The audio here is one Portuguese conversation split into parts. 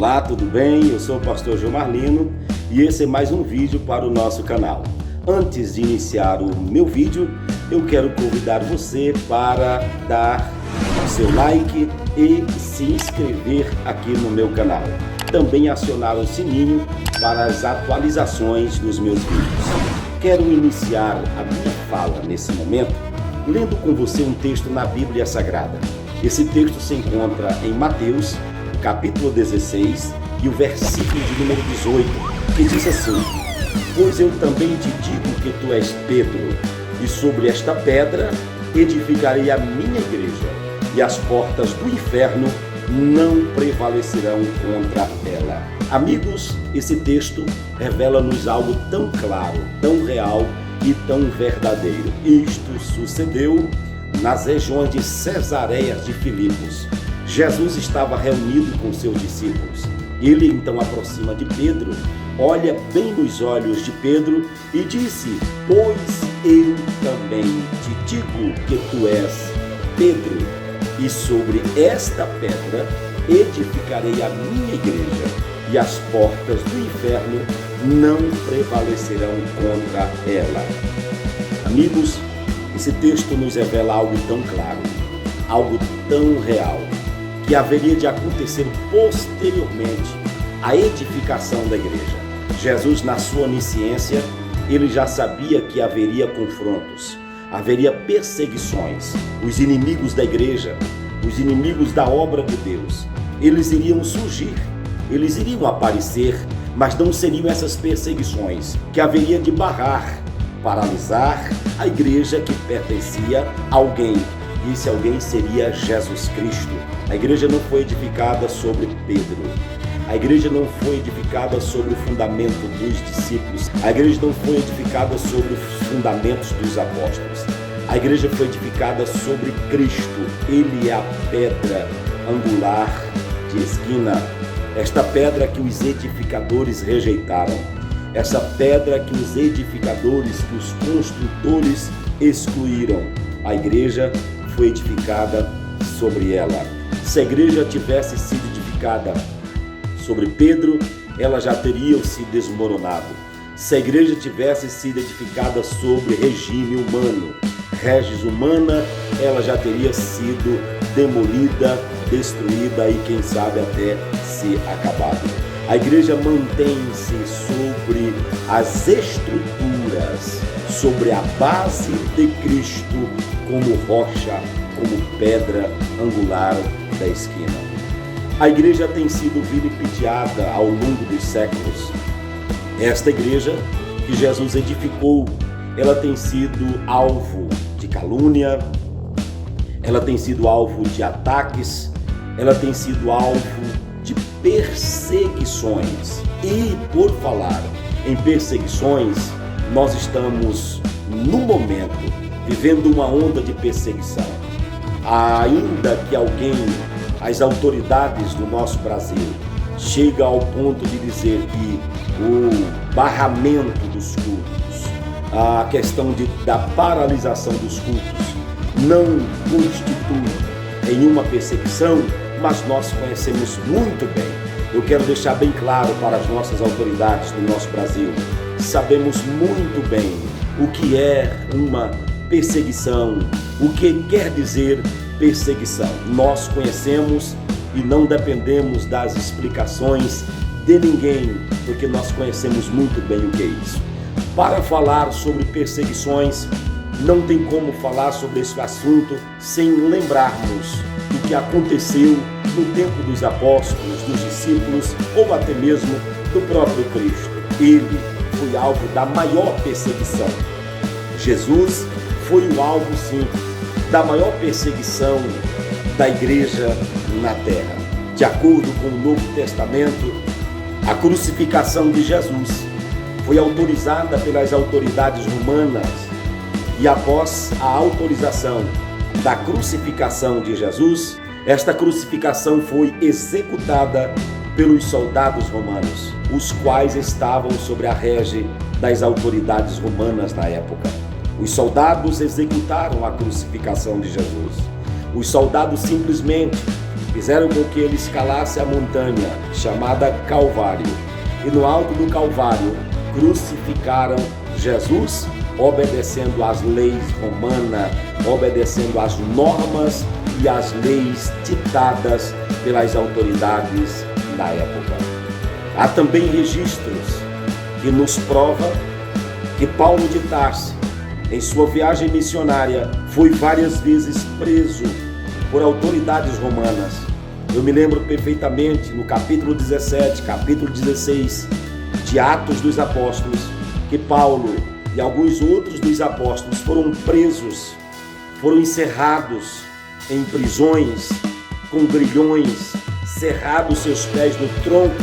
Olá, tudo bem? Eu sou o pastor Gilmar Lino e esse é mais um vídeo para o nosso canal. Antes de iniciar o meu vídeo, eu quero convidar você para dar o seu like e se inscrever aqui no meu canal. Também acionar o sininho para as atualizações dos meus vídeos. Quero iniciar a minha fala nesse momento lendo com você um texto na Bíblia Sagrada. Esse texto se encontra em Mateus, capítulo 16, e o versículo de número 18, que diz assim: Pois eu também te digo que tu és Pedro, e sobre esta pedra edificarei a minha igreja, e as portas do inferno não prevalecerão contra ela. Amigos, esse texto revela-nos algo tão claro, tão real e tão verdadeiro. Isto sucedeu nas regiões de Cesareia de Filipos. Jesus estava reunido com seus discípulos. Ele então aproxima de Pedro, olha bem nos olhos de Pedro e disse: Pois eu também te digo que tu és Pedro, e sobre esta pedra edificarei a minha igreja, e as portas do inferno não prevalecerão contra ela. Amigos, esse texto nos revela algo tão claro, algo tão real, que haveria de acontecer posteriormente à edificação da igreja. Jesus, na sua onisciência, ele já sabia que haveria confrontos, haveria perseguições. Os inimigos da igreja, os inimigos da obra de Deus, eles iriam surgir, eles iriam aparecer, mas não seriam essas perseguições que haveria de barrar, paralisar a igreja que pertencia a alguém. E esse alguém seria Jesus Cristo. A igreja não foi edificada sobre Pedro. A igreja não foi edificada sobre o fundamento dos discípulos. A igreja não foi edificada sobre os fundamentos dos apóstolos. A igreja foi edificada sobre Cristo. Ele é a pedra angular de esquina. Esta pedra que os edificadores rejeitaram. Essa pedra que os edificadores, que os construtores excluíram. A igreja foi edificada sobre ela. Se a igreja tivesse sido edificada sobre Pedro, ela já teria se desmoronado. Se a igreja tivesse sido edificada sobre regime humano, regis humana, ela já teria sido demolida, destruída e quem sabe até se acabado. A igreja mantém-se sobre as estruturas, sobre a base de Cristo como rocha, como pedra angular da esquina. A igreja tem sido vilipendiada ao longo dos séculos. Esta igreja que Jesus edificou, ela tem sido alvo de calúnia, ela tem sido alvo de ataques, ela tem sido alvo de perseguições. E por falar em perseguições, nós estamos no momento vivendo uma onda de perseguição. Ainda que alguém, as autoridades do nosso Brasil, chega ao ponto de dizer que o barramento dos cultos, a questão da paralisação dos cultos não constitui em uma perseguição, mas nós conhecemos muito bem. Eu quero deixar bem claro para as nossas autoridades do nosso Brasil, sabemos muito bem o que é uma perseguição, o que quer dizer perseguição. Nós conhecemos e não dependemos das explicações de ninguém, porque nós conhecemos muito bem o que é isso. Para falar sobre perseguições, não tem como falar sobre esse assunto sem lembrarmos do que aconteceu no tempo dos apóstolos, dos discípulos ou até mesmo do próprio Cristo. Ele foi alvo da maior perseguição. Jesus foi o alvo, sim, da maior perseguição da igreja na terra. De acordo com o Novo Testamento, a crucificação de Jesus foi autorizada pelas autoridades romanas e após a autorização da crucificação de Jesus, esta crucificação foi executada pelos soldados romanos, os quais estavam sob a rege das autoridades romanas na época. Os soldados executaram a crucificação de Jesus. Os soldados simplesmente fizeram com que ele escalasse a montanha chamada Calvário. E no alto do Calvário crucificaram Jesus, obedecendo às leis romanas, obedecendo às normas e às leis ditadas pelas autoridades da época. Há também registros que nos provam que Paulo de Tarso, em sua viagem missionária, foi várias vezes preso por autoridades romanas. Eu me lembro perfeitamente no capítulo 17, capítulo 16 de Atos dos Apóstolos, que Paulo e alguns outros dos apóstolos foram presos, foram encerrados em prisões, com grilhões, cerrados seus pés no tronco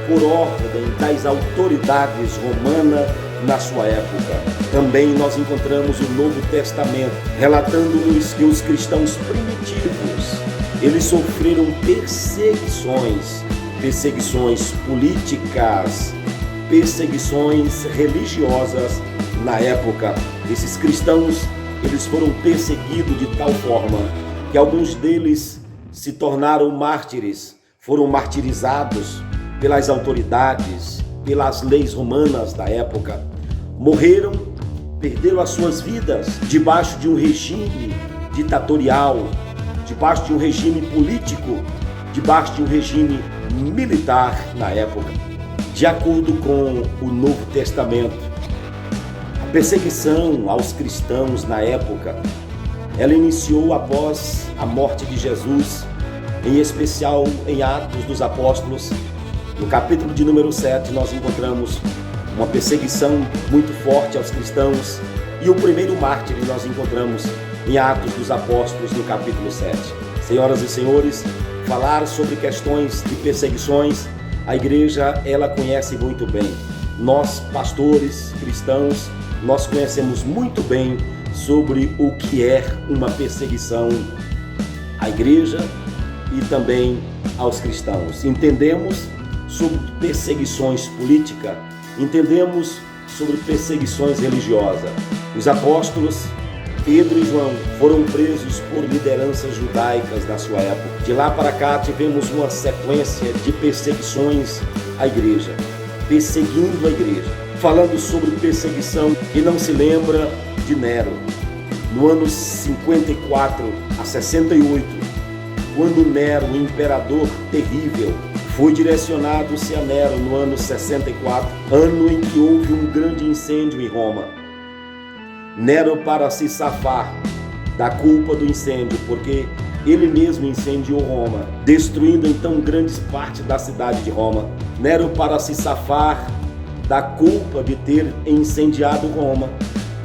por ordem das autoridades romanas na sua época. Também nós encontramos o Novo Testamento relatando-nos que os cristãos primitivos, eles sofreram perseguições políticas, perseguições religiosas na época. Esses cristãos, eles foram perseguidos de tal forma que alguns deles se tornaram mártires, foram martirizados pelas autoridades, pelas leis romanas da época. Morreram, perderam as suas vidas debaixo de um regime ditatorial, debaixo de um regime político, debaixo de um regime militar na época. De acordo com o Novo Testamento, a perseguição aos cristãos na época, ela iniciou após a morte de Jesus, em especial em Atos dos Apóstolos. No capítulo de número 7, nós encontramos uma perseguição muito forte aos cristãos, e o primeiro mártir nós encontramos em Atos dos Apóstolos, no capítulo 7. Senhoras e senhores, falar sobre questões de perseguições, a igreja, ela conhece muito bem. Nós, pastores cristãos, nós conhecemos muito bem sobre o que é uma perseguição à igreja e também aos cristãos. Entendemos sobre perseguições políticas, entendemos sobre perseguições religiosas. Os apóstolos Pedro e João foram presos por lideranças judaicas da sua época. De lá para cá tivemos uma sequência de perseguições à igreja, perseguindo a igreja. Falando sobre perseguição, e não se lembra de Nero. No ano 54 a 68, quando Nero, o imperador terrível, foi direcionado-se a Nero no ano 64, ano em que houve um grande incêndio em Roma. Nero, para se safar da culpa do incêndio, porque ele mesmo incendiou Roma, destruindo então grandes partes da cidade de Roma. Nero, para se safar da culpa de ter incendiado Roma,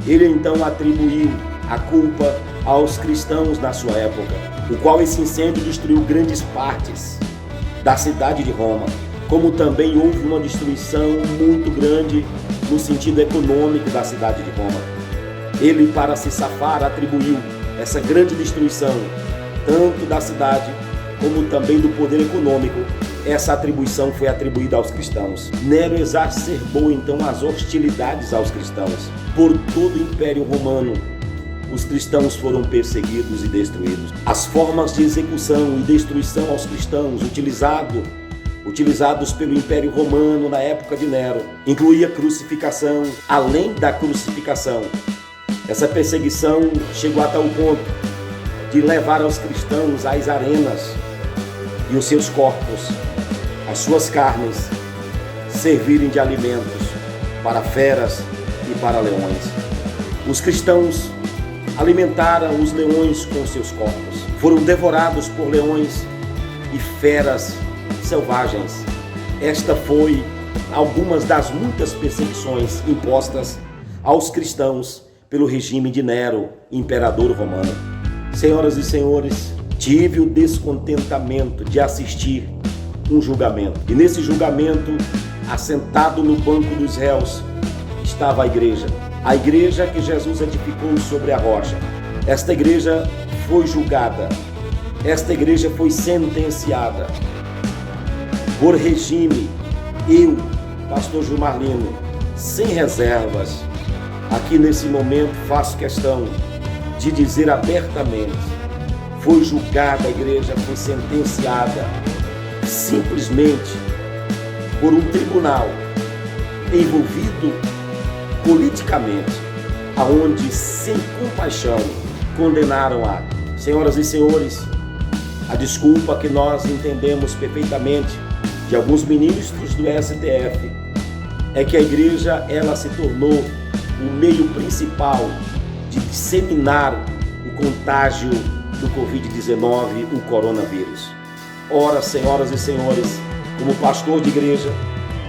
ele então atribuiu a culpa aos cristãos na sua época, o qual esse incêndio destruiu grandes partes da cidade de Roma, como também houve uma destruição muito grande no sentido econômico da cidade de Roma. Ele, para se safar, atribuiu essa grande destruição, tanto da cidade como também do poder econômico. Essa atribuição foi atribuída aos cristãos. Nero exacerbou então as hostilidades aos cristãos. Por todo o Império Romano, os cristãos foram perseguidos e destruídos. As formas de execução e destruição aos cristãos utilizados pelo Império Romano na época de Nero incluía crucificação. Além da crucificação, essa perseguição chegou a tal ponto de levar aos cristãos às arenas e os seus corpos, as suas carnes, servirem de alimentos para feras e para leões. Os cristãos alimentaram os leões com seus corpos, foram devorados por leões e feras selvagens. Esta foi algumas das muitas perseguições impostas aos cristãos pelo regime de Nero, imperador romano. Senhoras e senhores, tive o descontentamento de assistir um julgamento. E nesse julgamento, assentado no banco dos réus, estava a igreja que Jesus edificou sobre a rocha. Esta igreja foi julgada, esta igreja foi sentenciada por regime. Eu, pastor Gilmar Lino, sem reservas, aqui nesse momento faço questão de dizer abertamente, foi julgada, a igreja foi sentenciada simplesmente por um tribunal envolvido politicamente, aonde sem compaixão condenaram a. Senhoras e senhores, a desculpa que nós entendemos perfeitamente de alguns ministros do STF é que a igreja ela se tornou o meio principal de disseminar o contágio do Covid-19, o coronavírus. Ora, senhoras e senhores, como pastor de igreja,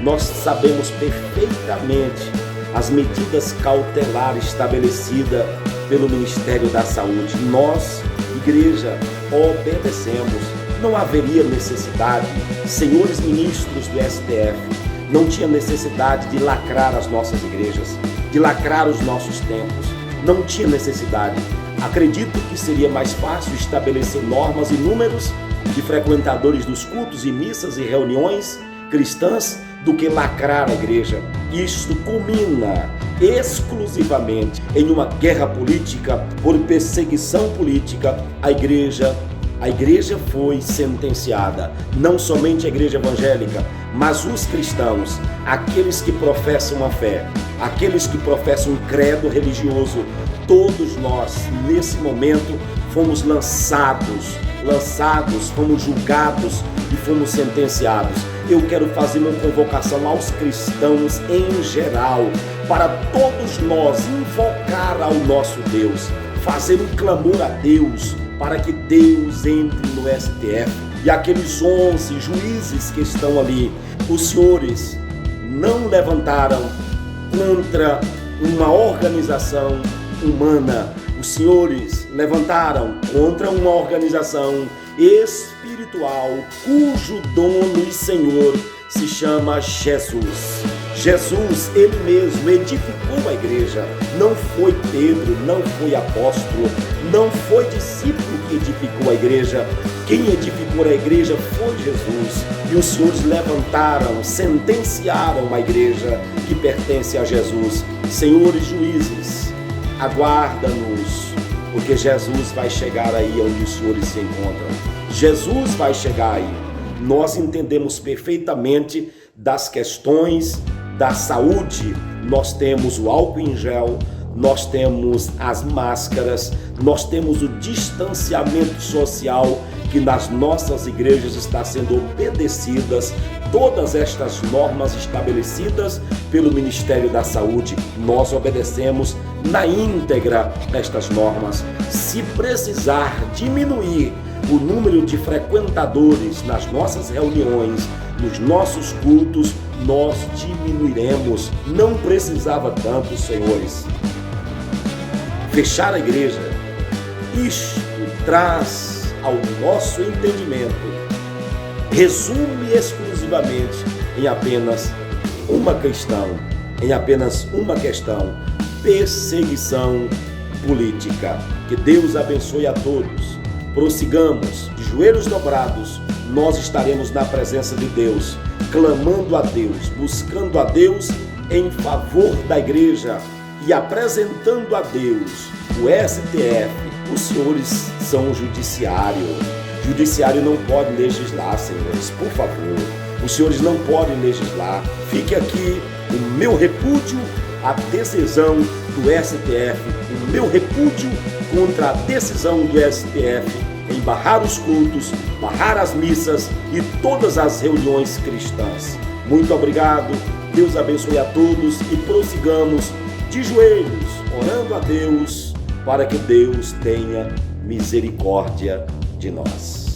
nós sabemos perfeitamente as medidas cautelares estabelecidas pelo Ministério da Saúde. Nós, igreja, obedecemos. Não haveria necessidade, senhores ministros do STF, não tinha necessidade de lacrar as nossas igrejas, de lacrar os nossos templos. Não tinha necessidade. Acredito que seria mais fácil estabelecer normas e números de frequentadores dos cultos e missas e reuniões cristãs do que lacrar a igreja. Isto culmina exclusivamente em uma guerra política, por perseguição política. A igreja foi sentenciada, não somente a igreja evangélica, mas os cristãos, aqueles que professam a fé, aqueles que professam um credo religioso. Todos nós, nesse momento, fomos lançados, fomos julgados e fomos sentenciados. Eu quero fazer uma convocação aos cristãos em geral, para todos nós invocar ao nosso Deus, fazer um clamor a Deus, para que Deus entre no STF. E aqueles 11 juízes que estão ali, os senhores não levantaram contra uma organização humana, os senhores levantaram contra uma organização espiritual cujo dono e Senhor se chama Jesus. Jesus, ele mesmo edificou a igreja. Não foi Pedro, não foi apóstolo, não foi discípulo que edificou a igreja. Quem edificou a igreja foi Jesus. E os senhores levantaram, sentenciaram a igreja que pertence a Jesus. Senhores juízes, aguarda-nos, porque Jesus vai chegar aí onde os senhores se encontram. Jesus vai chegar aí. Nós entendemos perfeitamente das questões da saúde. Nós temos o álcool em gel, nós temos as máscaras, nós temos o distanciamento social que nas nossas igrejas está sendo obedecidas. Todas estas normas estabelecidas pelo Ministério da Saúde, nós obedecemos na íntegra estas normas. Se precisar diminuir o número de frequentadores nas nossas reuniões, nos nossos cultos, nós diminuiremos. Não precisava tanto, senhores. Fechar a igreja, isto traz ao nosso entendimento, resume exclusivamente em apenas uma questão, perseguição política. Que Deus abençoe a todos. Prossigamos, de joelhos dobrados, nós estaremos na presença de Deus, clamando a Deus, buscando a Deus em favor da igreja e apresentando a Deus o STF. Os senhores são o judiciário. O judiciário não pode legislar, senhores, por favor. Os senhores não podem legislar. Fique aqui o meu repúdio à decisão do STF, o meu repúdio contra a decisão do STF em barrar os cultos, barrar as missas e todas as reuniões cristãs. Muito obrigado, Deus abençoe a todos e prossigamos de joelhos, orando a Deus, para que Deus tenha misericórdia de nós.